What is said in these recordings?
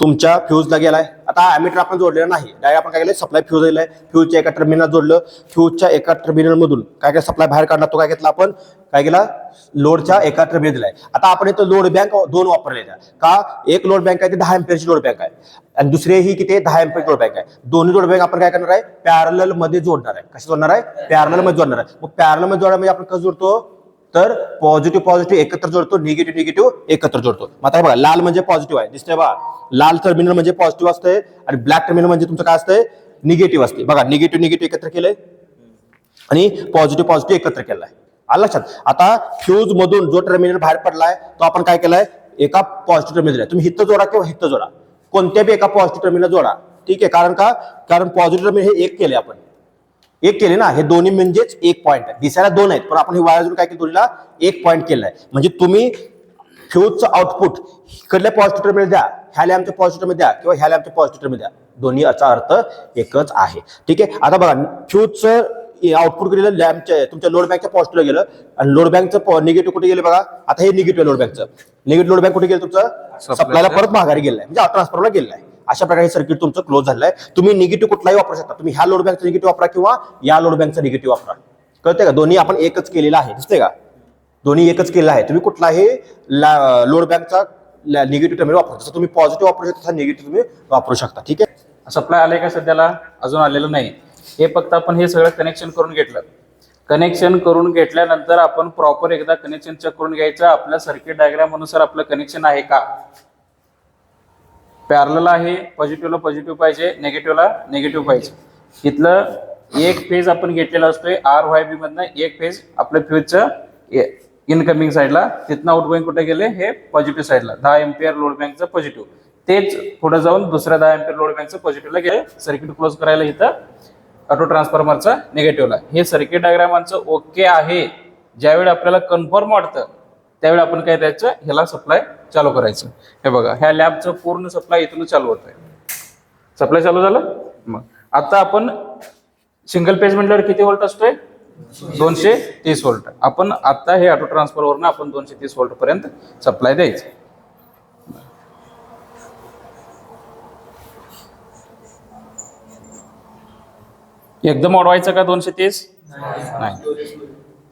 तुमच्या फ्यूजला गेलाय. आता ॲमीटर आपण जोडलेला नाही, डायरेक्ट आपण काय केलं सप्लाय फ्यूज दिलाय, फ्यूजच्या एका टर्मिनल जोडलं, फ्यूजच्या एका टर्मिनल मधून काय काय सप्लाय बाहेर काढला, तो काय घेतला आपण काय केला लोडच्या एका टर्मिनल दिलाय. आता आपण इथं लोड बँक दोन वापरलेल्या का, एक लोड बँक आहे ती 10 एम्पियरची लोड बँक आहे आणि दुसरी ही किती 10 एम्पियर लोड बँक आहे. दोन्ही लोड बँक आपण काय करणार आहे पॅरलल मध्ये जोडणार आहे. कशी जोडणार आहे पॅरलल मध्ये जोडणार आहे. मग पॅरलल मध्ये जोडणार म्हणजे आपण कसं जोडतो तर पॉझिटिव्ह एकत्र जोडतो, निगेटिव्ह एकत्र जोडतो. मग आता बघा लाल म्हणजे पॉझिटिव्ह आहे दिसतंय बघा, लाल टर्मिनल म्हणजे पॉझिटिव्ह असतंय आणि ब्लॅक टर्मिनल म्हणजे तुमचं काय असतंय निगेटिव्ह असते. बघा निगेटिव्ह एकत्र केलंय आणि पॉझिटिव्ह एकत्र केलाय. आलं लक्षात. आता फ्यूज मधून जो टर्मिनल बाहेर पडलाय तो आपण काय केलाय एका पॉझिटिव्ह टर्मिनल दिलाय. तुम्ही हिथं जोडा किंवा हिथं जोडा, कोणत्याही एका पॉझिटिव्ह टर्मिनल जोडा. ठीक आहे, कारण पॉझिटिव्ह टर्मिनल हे एक केले आपण, एक केले ना, हे दोन्ही म्हणजेच एक पॉईंट आहे. दिसायला दोन आहेत पण आपण हे वायर जोडून काय केलं दोन्हीला एक पॉईंट केलाय. म्हणजे तुम्ही फ्यूजचं आउटपुट इकडल्या पॉझिटिव्ह टर्मिनल द्या, ह्या लॅम्पच्या पॉझिटिव्ह टर्मिनल द्या किंवा ह्या लॅम्पच्या पॉझिटिव्ह टर्मिनल द्या, दोन्ही याचा अर्थ एकच आहे. ठीक आहे. आता बघा फ्यूजचं आउटपुट केलेलं लॅम्पच्या तुमच्या लोड बँकच्या पॉझिटिव्हला गेलं आणि लोड बँकचं निगेटिव्ह कुठे गेले बघा. आता हे निगेटिव्ह लोड बँकचं निगेटिव्ह लोड बँक कुठे गेलं तुमचं सप्लायला परत माघारी गेलाय म्हणजे ट्रान्सफॉर्मरला गेलाय. अशा प्रकारे हे सर्किट तुमचं क्लोज झालं आहे. तुम्ही निगेटिव्ह कुठलाही वापरू शकता, तुम्ही ह्या लोड बँकचा निगेटिव्ह वापरा किंवा या लोड बँकचा निगेटिव्ह वापरा. कळते का, दोन्ही आपण एकच केलेला आहे. दिसते का, दोन्ही एकच केलेला आहे. तुम्ही कुठलाही लोड बँकचा निगेटिव्ह टर्मिनल वापरू शकता, तुम्ही पॉझिटिव्ह वापरू शकता, निगेटिव्ह तुम्ही वापरू शकता. ठीक आहे. सप्लाय आले का सध्याला अजून आलेलं नाही. हे फक्त आपण हे सगळं कनेक्शन करून घेतलं. कनेक्शन करून घेतल्यानंतर आपण प्रॉपर एकदा कनेक्शन चेक करून घ्यायचं आपल्या सर्किट डायग्राम अनुसार आपलं कनेक्शन आहे का, पॅरलल आहे, पॉझिटिव्हला पॉझिटिव्ह पाहिजे, निगेटिव्हला निगेटिव्ह पाहिजे. इथलं एक फेज आपण घेतलेला असतोय RYB मधनं, एक फेज आपल्या फ्यूजचं इनकमिंग साईडला, तिथनं आउटगोईंग कुठे गेले हे पॉझिटिव्ह साईडला 10 एम्पियर लोड बँकचं पॉझिटिव्ह, तेच पुढे जाऊन दुसऱ्या 10 एम्पियर लोड बँकचं पॉझिटिव्हला गेले. सर्किट क्लोज करायला इथं ऑटो ट्रान्सफॉर्मरचा निगेटिव्हला. हे सर्किट डायग्रामांचं ओके आहे. ज्यावेळी आपल्याला कन्फर्म वाटतं त्यावेळी आपण काय द्यायचं ह्याला सप्लाय चालू करायचं. हे बघा ह्या लॅबचं पूर्ण सप्लाय इथून चालू होत आहे. सप्लाय चालू झालं. मग आता आपण सिंगल पेज म्हटल्यावर किती व्होल्ट असतोय 230 व्होल्ट. आपण आता हे ऑटो ट्रान्सफॉर्मरवरनं आपण 230 व्होल्ट पर्यंत सप्लाय द्यायचं. एकदम वाढवायचं का 230 नाही,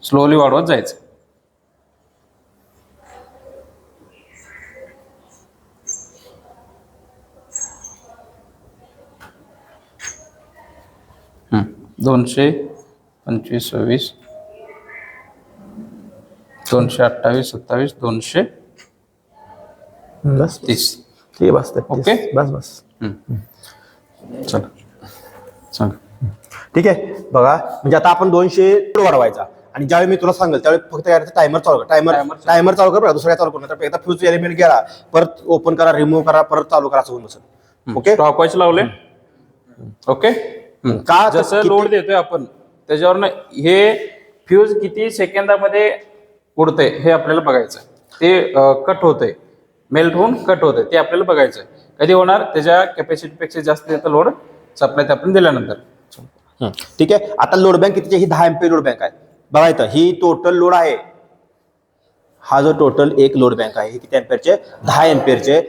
स्लोली वाढवत जायचं. हम्म 225, 26, 228, 27, 230. ठीक बस ओके बस चला सांग. ठीक आहे. बघा म्हणजे आता आपण 200 वाढवायचा आणि ज्यावेळी मी तुला सांगेल त्यावेळी फक्त काय टायमर चालू कर, टायमर चालू कर बघा, दुसऱ्या चालू करू नका. एकदा फ्यूज एलिमेंट गेला परत ओपन करा, रिमूव्ह करा, परत चालू करा, असं होऊन बसेल. ओके स्टॉपवॉच लावले. ओके का जसं लोड देतोय आपण त्याच्यावरनं हे फ्यूज किती सेकंदामध्ये उडतंय हे आपल्याला बघायचं. ते कट होतंय, मेल्ट होऊन कट होतंय ते आपल्याला बघायचं. कधी होणार त्याच्या कॅपॅसिटीपेक्षा जास्त देतं लोड सप्लाय आपण दिल्यानंतर. ठीक आहे. आता लोड बँक कितीची, ही 10 एम्पियर लोड बँक आहे बघा. इथं ही टोटल लोड आहे, हा जो टोटल एक लोड बँक आहे हे किती एम्पियरचे 10 एम्पियरचे,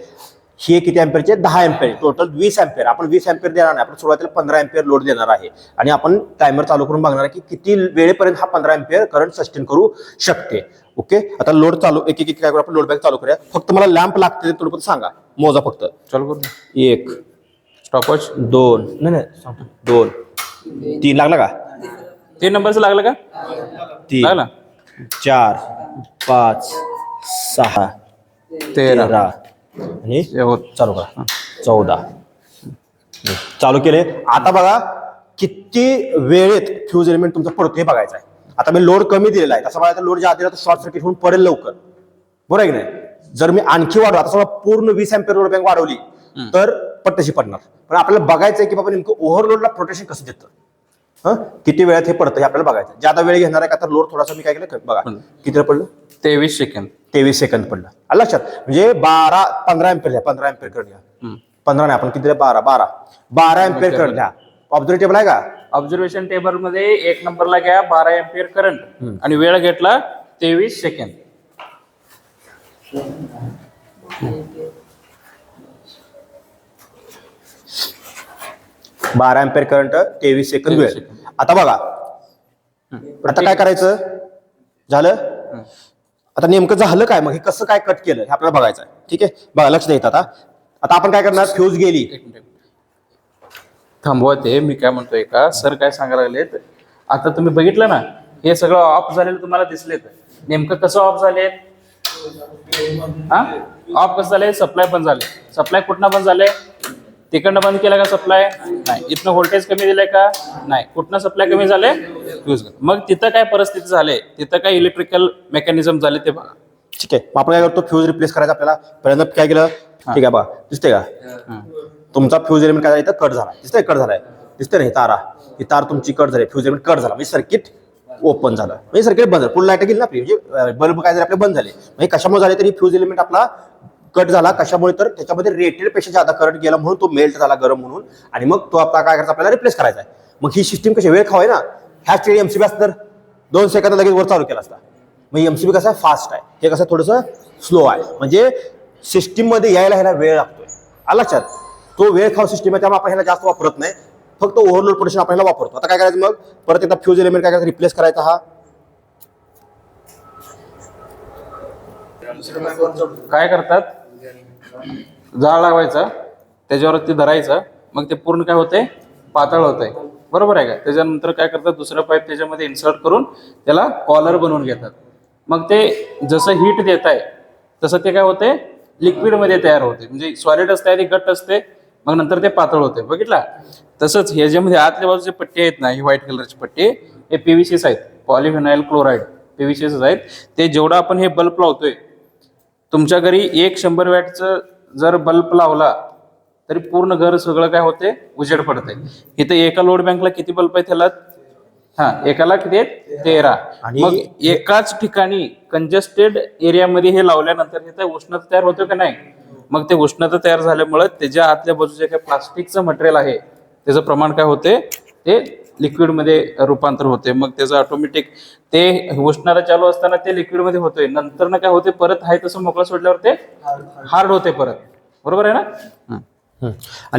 हे किती एम्पियरचे 10 एम्पियर, टोटल 20 एम्पियर. आपण 20 एम्पियर देणार नाही, आपण सुरुवातीला 15 एम्पियर लोड देणार आहे आणि आपण टायमर चालू करून बघणार आहे की किती वेळेपर्यंत हा 15 एम्पियर करंट सस्टेन करू शकते. ओके. आता लोड चालू एक एक काय करू आपण लोड बँक चालू करूया. फक्त मला लॅम्प लागते थोडं सांगा, मोजा फक्त. चालू करू. 1 स्टॉपवॉच 2 नाही 2 3 लागला का, 3 नंबरचं लागलं का 3 लागला, 4 5 6 13 आणि चालू करा 14 चालू केले. आता बघा किती वेळेत फ्यूज एलिमेंट तुमचा पडतो हे बघायचं आहे. आता मी लोड कमी दिलेला आहे, तसं बघायचं लोड जे दिला तर शॉर्ट सर्किट होऊन पडेल लवकर, बरोबर आहे की नाही. जर मी आणखी वाढवला, आता समजा पूर्ण 20 एम्पियर लोड बँक वाढवली तर पट्टशी पडणार. पण आपल्याला बघायचं आहे की बाबा नेमकं ओव्हरलोडला प्रोटेक्शन कसं देतं, किती वेळात हे पडतं हे आपल्याला बघायचं. ज्यादा वेळ घेणार आहे का तर लोड थोडासा मी काय केलं बघा किती पडलं 23 सेकंद 23 सेकंद पडलं. आलं लक्षात. म्हणजे 15 एम्पियर घ्या, 15 एम्पियर करंट घ्या, 15 नाही आपण किती 12 एम्पियर करंट घ्या. ऑब्झर्वेशन टेबल आहे का, ऑब्झर्वेशन टेबल मध्ये 1 नंबरला घ्या 12 एम्पियर करंट आणि वेळ घेतला 23 सेकंद. 12 अँपिअर करंट 23 सेकंद वेळ. आता बघा आता काय करायचं झालं. आता नेमकं झालं काय, मग हे कसं काय कट केलं हे आपल्याला बघायचं आहे. ठीक आहे, बघा लक्ष द्यायचं. आता आपण काय करणार, फ्यूज गेली. थांबवा ते, मी काय म्हणतोय का सर काय सांगायला लागलेत, आता तुम्ही बघितलं ना हे सगळं ऑफ झालेलं तुम्हाला दिसलेत. नेमकं कसं ऑफ झाले, हा ऑफ कसं झाले, सप्लाय बंद झाले. सप्लाय कुठनं बंद झाले, तिकडनं बंद केला का सप्लाय, नाही. इथनं व्होल्टेज कमी दिलंय का, नाही. कुठनं सप्लाय कमी झाले, फ्यूज. मग तिथं काय परिस्थिती झाले, तिथं काय इलेक्ट्रिकल मेकॅनिझम झाले ते बघा. ठीक आहे, मग आपण काय करतो, फ्यूज रिप्लेस करायचा आपल्याला. पहिल्यांदा काय केलं, ठीक आहे बघा दिसते का, तुमचा फ्यूज एलिमेंट काय झाला, इथं कट झाला. दिसतंय कट झालाय, दिसते ना ही तारा, ही तार तुमची कट झाली, फ्यूज एलिमेंट कट झाला, म्हणजे सर्किट ओपन झालं, म्हणजे सर्किट बंद झालं. फुल लाईट गेली ना आपली, म्हणजे बल्ब काय झाले आपले बंद झाले. म्हणजे कशामुळे झाले, तरी फ्यूज एलिमेंट आपला कट झाला. कशामुळे, तर त्याच्यामध्ये रेटेड पेक्षा जादा करंट गेला म्हणून तो मेल्ट झाला गरम म्हणून, आणि मग तो आपला काय करायचा, आपल्याला रिप्लेस करायचा आहे. मग ही सिस्टीम कशी वेळ खावाय ना, ह्या स्टेडी एमसीबी असतं तर 2 सेकंद लगेच वर चालू केला असता. मग एमसीबी कसं आहे, फास्ट आहे, हे कसं थोडंसं स्लो आहे. म्हणजे सिस्टीम मध्ये यायला ह्याला वेळ लागतोय. आला लक्षात, तो वेळ खाऊ सिस्टीम आहे, त्यामुळे आपण ह्याला जास्त वापरत नाही, फक्त ओव्हरलोड प्रोटेक्शन आपण ह्याला वापरतो. आता काय करायचं, मग परत एकदा फ्यूज एलिमेंट काय करायचं, रिप्लेस करायचा. हा काय करतात, जाळ लावायचा, त्याच्यावरती धरायचं, मग ते पूर्ण काय होते, पातळ होतंय. बरोबर आहे का. त्याच्यानंतर काय करतात, दुसरं पाईप त्याच्यामध्ये इन्सर्ट करून त्याला कॉलर बनवून घेतात. मग ते जसं हीट देत आहे तसं ते काय होते, लिक्विडमध्ये तयार होते. म्हणजे सॉलिड असते आधी घट्ट असते, मग नंतर ते पातळ होते. बघितला. तसंच ह्याच्यामध्ये आतल्या बाजूचे पट्टी आहेत ना, ही व्हाईट कलरची पट्टी, हे पीव्हीसीस आहेत, पॉलिव्हिनाइल क्लोराईड पीव्हीसीस आहेत. ते जेवढा आपण हे बल्ब लावतोय, तुमच्या घरी 100 वॅटचं जर बल्ब लावला तरी पूर्ण घर सगळं काय होते, उजेड पडते. इथं एका लोड बँकला किती बल्ब आहेत त्याला, एकाला किती आहेत, 13. आणि मग एकाच ठिकाणी कंजेस्टेड एरियामध्ये हे लावल्यानंतर तिथे उष्णता तयार होते का नाही. मग ते उष्णता तयार झाल्यामुळे त्याच्या आतल्या बाजूचे काय प्लास्टिकचं मटेरियल आहे त्याचं प्रमाण काय होते, ते लिक्विडमध्ये रूपांतर होते. मग त्याचं ऑटोमॅटिक ते उष्णता चालू असताना ते लिक्विडमध्ये होतोय, नंतर ना काय होते, परत आहे तसं मोकळं सोडल्यावर ते हार्ड होते परत. बरोबर आहे ना. आणि